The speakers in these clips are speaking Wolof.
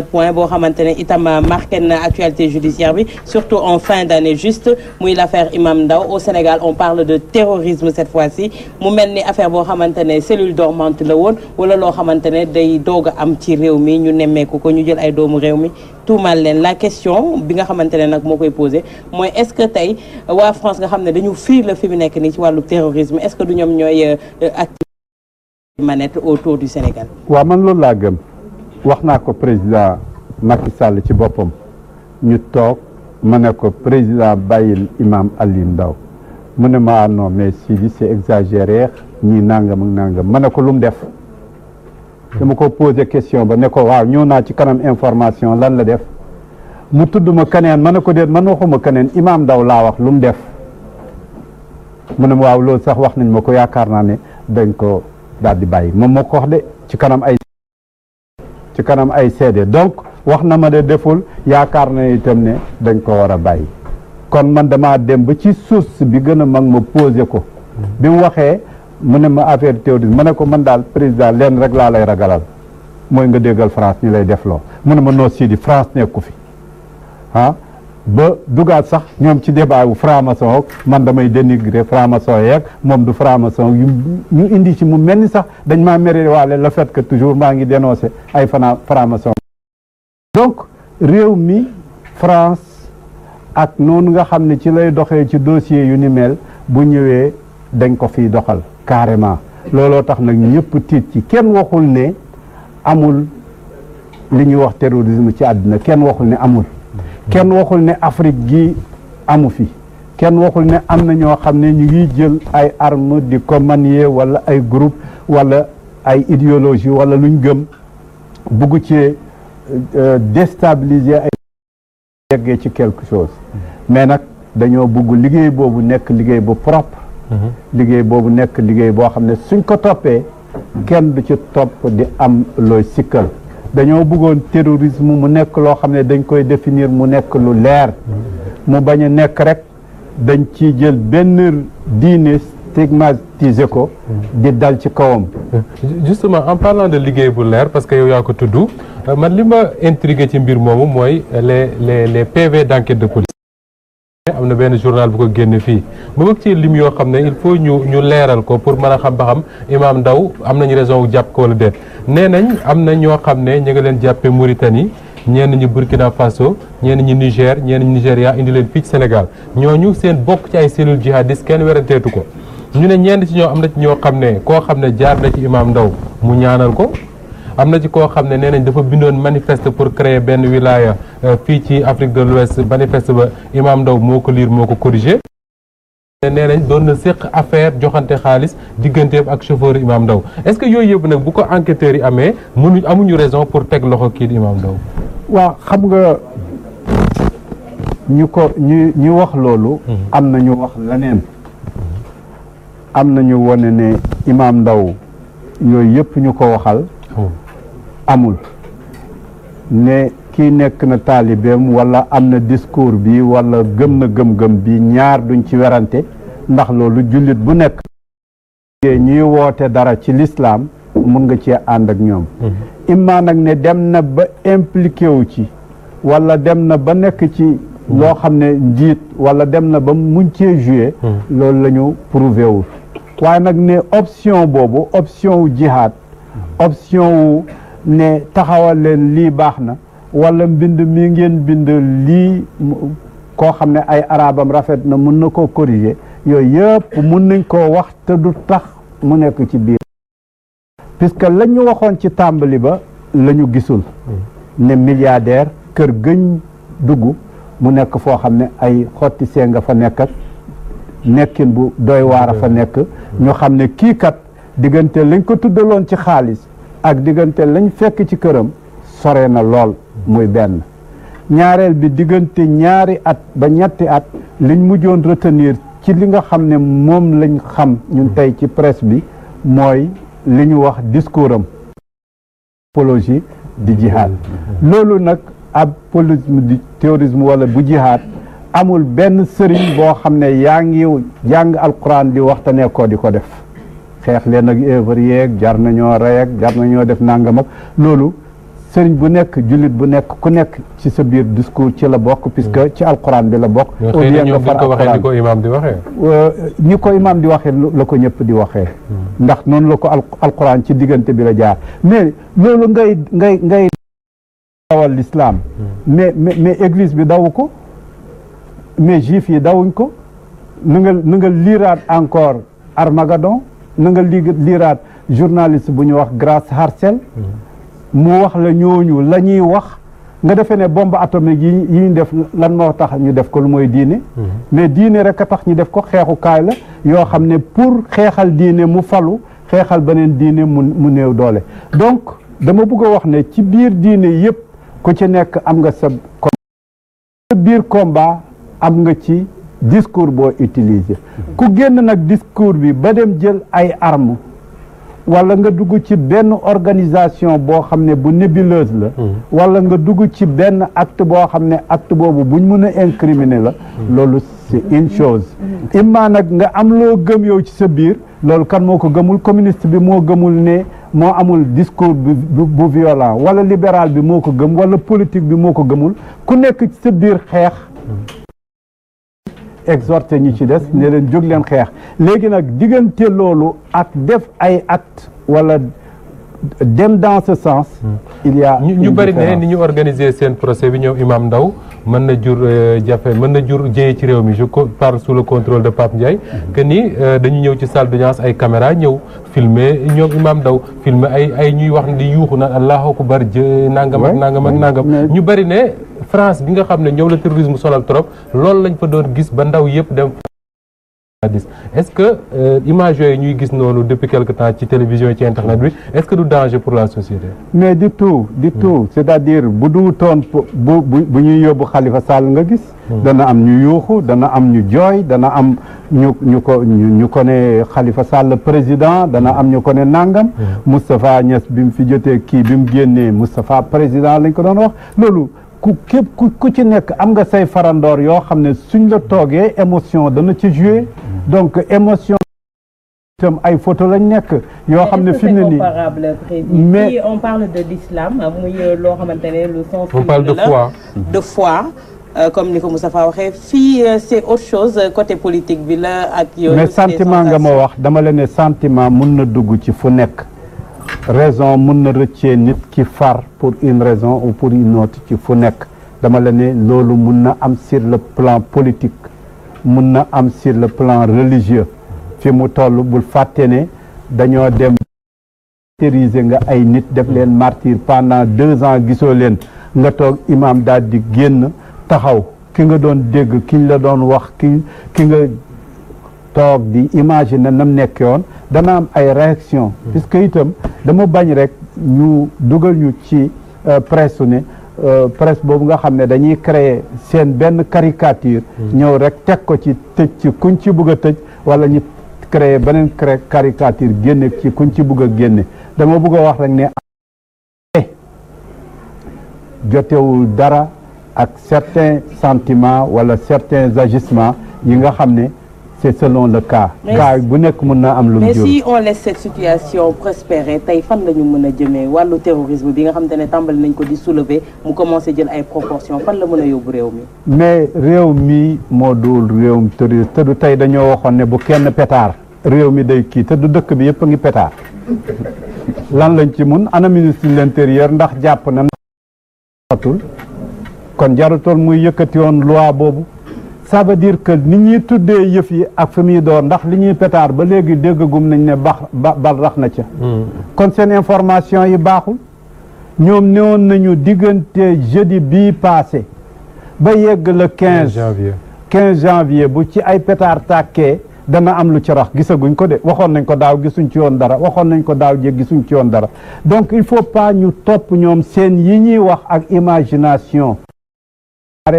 point boo xamante ne itam marqué na actualité judiciaire bi surtout en fin d'année juste muy l'affaire Imam Ndao au Sénégal on parle de terrorisme cette fois-ci mu mel ni affaire boo xamante ne cellule dormante la woon wala loo xamante ne day doog a am ci réew mi ñu nemmeeku ko ñu jël ay doomu réew mi tuumal leen la question bi nga xamante ne nag moo koy posé mooy est-ce que tey waa France nga xam ne dañu fiir la fi mu nekk nii ci wàllu terrorisme est-ce que du ñoom ñooy activer manette autour du Sénégal. waaw man loolu laa gëm. wax naa ko président Macky Sall ci boppam ñu toog ma ne ko président bàyyil imam Alioune Ndao mu ne ma non mais Sidi c'est exagéré ñii nangam ak nangam ma ne ko lu mu def dama ko posé question ba ne ko waaw ñëw naa ci kanam information lan la def mu tudd ma keneen ma ne ko déet man waxuma keneen imam Ndao laa wax lu mu def mu ne ma waaw loolu sax wax nañ ma ko yaakaar naa ne dañ ko daal di bàyyi moom moo ko wax de ci kanam ay seede donc wax na ma de deful yaakaar na itam ne dañ ko war a bàyyi kon man damaa dem ba ci source bi gën a mag ma posé ko bi mu waxee mu ne ma affaire terrorisme ma ne ko man daal président leen rek laa lay ragalal mooy nga déggal France ñu lay defloo mu ne ma noo Sidi France nekku fi ba dugaat sax ñoom ci débat bu franc-maçon man damay dénigrer franc-maçon yeeg moom du franc-maçon ñu indi ci mu mel ni sax dañ maa méré waale le fait que toujours maa ngi dénoncer ay franc-maçon donc réew mi France ak noonu nga xam ne ci lay doxee ci dossier yu ni mel bu ñëwee dañ ko fiy doxal carrément looloo tax nag ñëpp tiit ci kenn waxul ne amul li ñuy wax terrorisme ci àddina kenn waxul ne amul kenn waxul ne Afrique gi amu fi kenn waxul ne am na ñoo xam ne ñu ngi jël ay armes di ko manier wala ay groupe wala ay idéologie wala luñ gëm bugg ci déstabiliser ay yeggee ci quelque chose mais nag dañoo bugg liggéey boobu nekk liggéey bu propre liggéey boobu nekk liggéey boo xam ne suñ ko toppee kenn du ci topp di am looy sikkal dañoo bëggoon terrorisme mu nekk loo xam ne dañ koy définir mu nekk lu leer mu bañ a nekk rek dañ ci jël benn diine stigmatiser ko di dal ci kawam. Justement en parlant de liggéey bu leer parce que yow yaa ko tudd man li ma intrigué ci mbir moomu mooy les PV d'enquête de police. am na benn journal bu ko génne fii ba bëgg ci lim yoo xam ne il faut ñu leeral ko pour mën a xam ba xam Imam Ndao am nañu raison wu jàpp ko wala déet nee nañ am na ñoo xam ne ñu ngi leen jàppee Mauritanie ñenn ñi Burkina Faso ñenn ñi Niger ñenn ñi Nigéria indi leen fii ci Sénégal ñooñu seen bokk ci ay cellules jihadistes kenn weranteetu ko ñu ne ñenn ci ñoo am na ci ñoo xam ne koo xam ne jaar na ci Imam Ndao mu ñaanal ko am na ci koo xam ne nee nañ dafa bindoon manifeste pour créer benn wilaya fii ci Afrique de l'Ouest manifeste ba Imam Ndao moo ko lire moo ko corrigé nee nañ doon na séq affaire joxante xaalis digganteem ak chauffeur Imam Ndao est-ce que yooyu yëpp nag bu ko enquêteurs yi amee amuñu raison pour teg loxo kii di Imam Ndao waaw xam nga ñu wax loolu am na ñu wax leneen am na ñu wone ne Imam Ndao yooyu yëpp ñu ko waxal amul ne kii nekk na taalibeem wala am na discours bi wala gëm na gëm-gëm bi ñaar duñ ci werante ndax loolu jullit bu nekk ñuy woote dara ci l'islam mun nga cee ànd ak ñoom imma nag ne dem na ba impliqué wu ci wala dem na ba nekk ci loo xam ne njiit wala dem na ba muñ cee joué loolu la ñu prouvé wul waaye nag ne option boobu option wu jihad option wu ne taxawal leen lii baax na wala mbind mi ngeen bind lii koo xam ne ay arabam rafet na mun na koo corriger yooyu yëpp mun nañ koo wax te du tax mu nekk ci biir puisque la ñu waxoon ci tàmbali ba la ñu gisul ne milliardaire kër gëñ dugg mu nekk foo xam ne ay xotti see nga fa nekk ak nekkin bu doy waar a fa nekk ñu xam ne kii kat diggante lañ ko tuddaloon ci xaalis ak diggante lañ fekk ci këram sore na lool muy benn ñaareel bi diggante ñaari at ba ñetti at liñ mujjoon retenir ci li nga xam ne moom lañ xam ñun tey ci presse bi mooy li ñu wax discours am apologie di jihad loolu nag apologie di terrorisme wala bu jihad amul benn sëriñ boo xam ne yaa ngi jàng alquran di waxtaanee ko di ko def xeex leen ak yéefar yeeg jar nañoo rey ak jar nañoo def nangam ak loolu sëriñ bu nekk jullit bu nekk ku nekk ci sa biir discours ci la bokk puisque ci alquran bi la bokk. au lieu nga far alquran ni ko imam di waxee. ni ko imam di waxee la ko ñëpp di waxee. ndax noonu la ko alquran ci diggante bi la jaar mais loolu ngay dawal l'islam mais église bi daw ko mais juif yi dawuñ ko na nga liiraat encore Armageddon na nga liiraat journaliste bu ñu wax Grace Harcel mu wax la ñooñu la ñuy wax nga defee ne bombe atomique yi ñu def lan moo tax ñu def ko lu mooy diine mais diine rek a tax ñu def ko xeexukaay la yoo xam ne pour xeexal diine mu falu xeexal beneen diine mu néew doole donc dama bëgg a wax ne ci biir diine yëpp ku ci nekk am nga sa biir combat am nga ci discours boo utiliser ku génn nag discours bi ba dem jël ay armes wala nga dugg ci benn organisation boo xam ne bu nébuleuse la wala nga dugg ci benn acte boo xam ne acte boobu buñ mën a incriminer la loolu c'est une chose imma nag nga am loo gëm yow ci sa biir loolu kan moo ko gëmul communiste bi moo gëmul ne moo amul discours bu violent wala libéral bi moo ko gëm wala politique bi moo ko gëmul ku nekk ci sa biir xeex exhorté ñi ci des ne leen jóg leen xeex léegi nag diggante loolu ak def ay acte wala dem dans ce sens il y a ñu bëri ne ni ñu organiser seen procès bi ñëw Imam Ndao mën na jur jafe mën na jur jëye ci réew mi je parle sous le contrôle de Pape Ndiaye que ni dañu ñëw ci salle d'audience ay caméra ñëw filmer ñoom Imam Ndao filmer ay ñuy wax di yuuxu naan Allahu akbar jë nangam ak nangam ak nangam ñu bëri ne France bi nga xam ne ñëw la terrorisme sonal trop loolu lañ fa doon gis ba ndaw yëpp dem est-ce que image yooyu ñuy gis noonu depuis quelque temps ci télévision ci internet bi est-ce que du danger pour la société mais du tout c'est-à-dire bu duutoon bu ñuy yóbbu Khalifa Sall nga gis dana am ñu yuuxu dana am ñu jooy dana am ñu ko ne Khalifa Sall président dana am ñu ko ne nangam Moustapha Niass bi mu fi jotee kii bi mu génnee Moustapha président lañ ko doon wax loolu ku ci nekk am nga say farandoor yoo xam ne suñ la toogee émotion dana ci jouer donc émotion itam ay photo lañ nekk yoo xam ne fi mu ne nii mais on parle de l'islam muy loo xamante ne lu sens on parle de foi comme ni ko Moustapha waxee fii c'est autre chose côté politique bi la ak yooyu mais sentiment nga ma wax dama la ne sentiment mun na dugg ci fu nekk raison mun na rëccee nit ki far pour une raison ou pour une autre ci fu nekk dama la ne loolu mun na am sur le plan politique mun na am sur le plan religieux fi mu toll bul fàtte ne dañoo dem martyriser nga ay nit def leen martyr pendant 2 ans gisoo leen nga toog imam daal di génn taxaw ki nga doon dégg kiñ la doon wax ki nga toog di imaginer nam nekk yoon dana am ay réaction puisque itam dama bañ rek ñu dugal ñu ci presse ne presse boobu nga xam ne dañuy créer seen benn caricature ñëw rek teg ko ci tëj ci kuñ ci bëgg a tëj wala ñu créer beneen caricature génne ci kuñ ci bëgg a génne dama bëgg a wax rek ne jotewul dara ak certains sentiments wala certains agissements yi nga xam ne c'est selon le cas bu nekk mën na am lu mu jur mais si on laisse cette situation prospérer tey fan la ñu mën a jëmee wàllu terrorisme bi nga xamante ne tàmbali nañ ko di soulever mu commencé jël ay proportions fan la mën a yóbbu réew mi mais réew mi moo dul réewum terroriste te du tey dañoo waxoon ne bu kenn pétard réew mi day kii te du dëkk bi yëpp a ngi pétard lan lañ ci mun ana ministre de l'intérieur ndax jàpp na atul kon jarutoon muy yëkkati woon loi boobu ça veut dire que ni ñuy tuddee yëf yi ak fi muy door ndax li ñuy pétard ba léegi déggagum nañ ne bal rax na ca kon seen information yi baaxul ñoom newoon nañu diggante jeudi bii passé ba yegg le 15 janvier bu ci ay pétard tàkkee dana am lu ci rax gisaguñ ko de waxoon nañ ko daaw gisuñ ci woon dara waxoon nañ ko daaw jéeg gisuñ ci woon dara donc il faut pas ñu topp ñoom seen yi ñuy wax ak imagination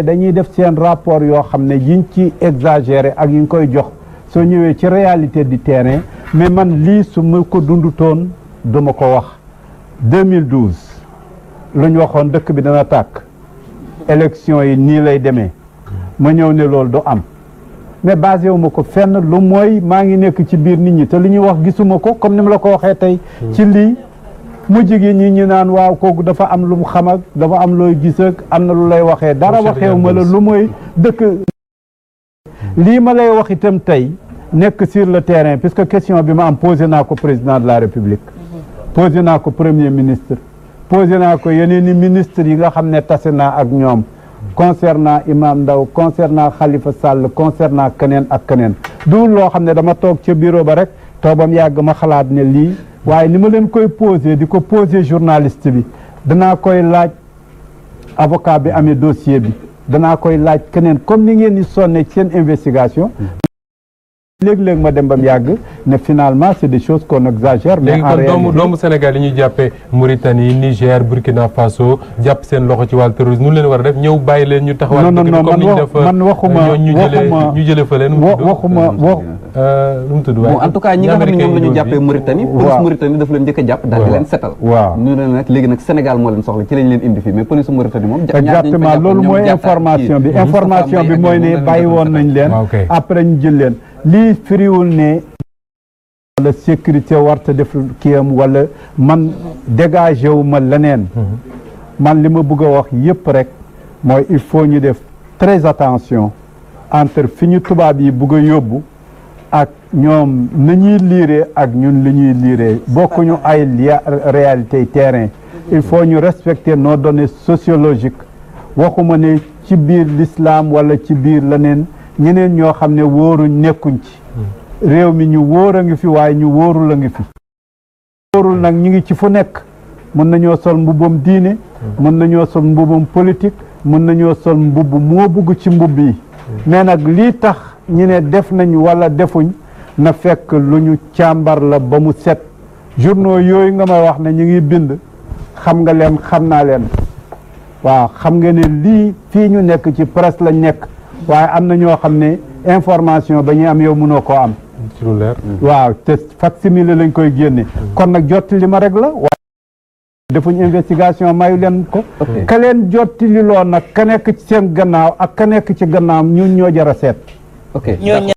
dañuy def seen rapport yoo xam ne yiñ ci exagéré ak yi ñu koy jox soo ñëwee ci réalité du terrain mais man lii su ma ko dundutoon duma ko wax 2012 lu ñu waxoon dëkk bi dana tàkk élection yi nii lay demee ma ñëw ne loolu du am mais basé wu ma ko fenn lu mooy maa ngi nekk ci biir nit ñi te li ñuy wax gisuma ko comme ni ma la ko waxee tey ci lii mujj gi ñi naan waaw kooku dafa am lu mu xam ak dafa am looy gis ak am na lu lay waxee dara waxeewu ma la lu mooy dëkk lii ma lay wax itam tey nekk sur le terrain puisque question bi ma am posé naa ko président de la République posé naa ko premier ministre posé naa ko yeneen i ministres yi nga xam ne tase naa ak ñoom concernant Imam Ndao concernant Khalifa Sall concernant keneen ak keneen du loo xam ne dama toog ca bureau ba rek toogam yàgg ma xalaat ne lii waaye ni ma leen koy posé di ko posé journaliste bi danaa koy laaj avocat bi amee dossier bi danaa koy laaj keneen comme ni ngeen di sonne ci seen investigation léeg-léeg ma dem ba mu yàgg ne finalement c'est des choses qu'on exagère mais en réalité léegi kon doomu Sénégal yi ñuy jàppee Mauritanie Niger Burkina Faso jàpp seen loxo ci wàllu terrorisme nu leen war a def ñëw bàyyi leen ñu taxawal non man waxuma ñu jëlee fa leen waxuma lu mu tudd waaye en tout cas ñi nga xam ne ñoom la ñu jàppee Mauritanie police Mauritanie daf leen njëkk a jàpp daal di leen setal waaw ñu ne nag léegi nag Sénégal moo leen soxla ci lañ leen indi fii mais police Mauritanie moom exactement loolu mooy information bi mooy ne bàyyi woon nañ leen après ñu jël leen lii firiwul ne wala sécurité warta def kiyam wala man dégagé wu ma leneen man li ma bëgg a wax yëpp rek mooy il faut ñu def très attention entre fi ñu tubaab yi bëgg a yóbbu ak ñoom nañuy liiree ak ñun li ñuy liiree bokkuñu ay réalité terrain il faut ñu respecter nos données sociologiques waxuma ne ci biir l'islam wala ci biir leneen ñeneen ñoo xam ne wóoruñ nekkuñ ci réew mi ñu wóor a ngi fi waaye ñu wóorul a ngi fi wóorul nag ñu ngi ci fu nekk mën nañoo sol mbubbam diine mën nañoo sol mbubbam politique mën nañoo sol mbubb moo bugg ci mbubb yi mais nag lii tax ñu ne def nañ wala defuñ na fekk lu ñu càmbar la ba mu set journaux yooyu nga may wax ne ñu ngi bind xam nga leen xam naa leen waaw xam nga ne lii fii ñu nekk ci presse lañ nekk waaye am na ñoo xam ne information ba ñuy am yow mënoo koo am ci lu leer waaw te facsimile lañ koy génne kon nag jottali ma rek la waaye defuñ investigation mayu leen ko ka leen jottali loo nag ka nekk ci seen gannaaw ak ka nekk ci gannaaw ñun ñoo jar a seet